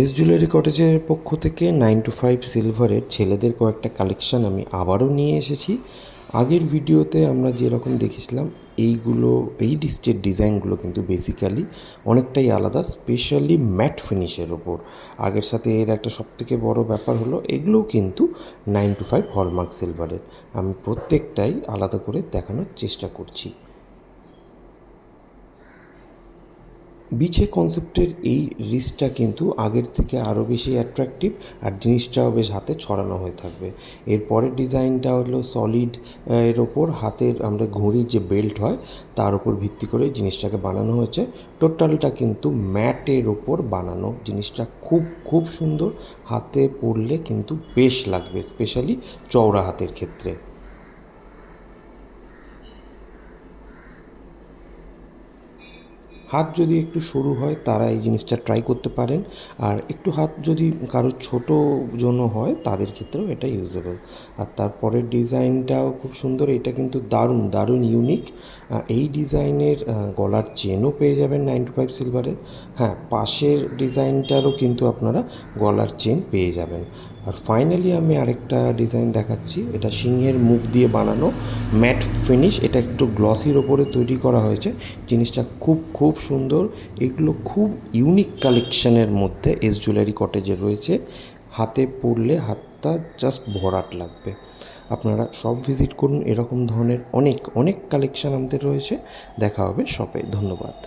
S jewellery কটেজের পক্ষ থেকে 9 to 5 সিলভারের ছেলেদের কয়েকটা কালেকশান আমি আবারও নিয়ে এসেছি। আগের ভিডিওতে আমরা যেরকম দেখেছিলাম এই ডিস্টের ডিজাইনগুলো কিন্তু বেসিক্যালি অনেকটাই আলাদা, স্পেশালি ম্যাট ফিনিশের ওপর। আগের সাথে এর একটা সবথেকে বড় ব্যাপার হলো এগুলোও কিন্তু 9 to 5 হলমার্ক সিলভারের। আমি প্রত্যেকটাই আলাদা করে দেখানোর চেষ্টা করছি। বিছে কনসেপ্টের এই রিস্টটা কিন্তু আগের থেকে আরও বেশি অ্যাট্রাকটিভ, আর জিনিসটাও বেশ হাতে ছড়ানো হয়ে থাকবে। এর পরের ডিজাইনটা হলো সলিড এর ওপর হাতের আমরা ঘড়ির যে বেল্ট হয় তার ওপর ভিত্তি করে জিনিসটাকে বানানো হয়েছে। টোটালটা কিন্তু ম্যাটের ওপর বানানো। জিনিসটা খুব খুব সুন্দর, হাতে পরলে কিন্তু বেশ লাগবে, স্পেশালি চওড়া হাতের ক্ষেত্রে। হাত যদি একটু সরু হয় তারা এই জিনিসটা ট্রাই করতে পারেন, আর একটু হাত যদি কারো ছোটো জন্য হয় তাদের ক্ষেত্রেও এটা ইউজেবল। আর তারপরের ডিজাইনটাও খুব সুন্দর, এটা কিন্তু দারুণ দারুণ ইউনিক। এই ডিজাইনের গলার চেনও পেয়ে যাবেন 9 to 5 সিলভারের। হ্যাঁ, পাশের ডিজাইনটারও কিন্তু আপনারা গলার চেন পেয়ে যাবেন। আর ফাইনালি আমি আরেকটা ডিজাইন দেখাচ্ছি, এটা সিংহের মুখ দিয়ে বানানো ম্যাট ফিনিশ। এটা একটু গ্লসির ওপরে তৈরি করা হয়েছে। জিনিসটা খুব খুব সুন্দর। এগুলো খুব ইউনিক কালেকশনের মধ্যে এস জুয়েলারি কটেজে রয়েছে। হাতে পরলে হাতটা জাস্ট ভরাট লাগবে। আপনারা সব ভিজিট করুন, এরকম ধরনের অনেক অনেক কালেকশান আমাদের রয়েছে। দেখা হবে শপে। ধন্যবাদ।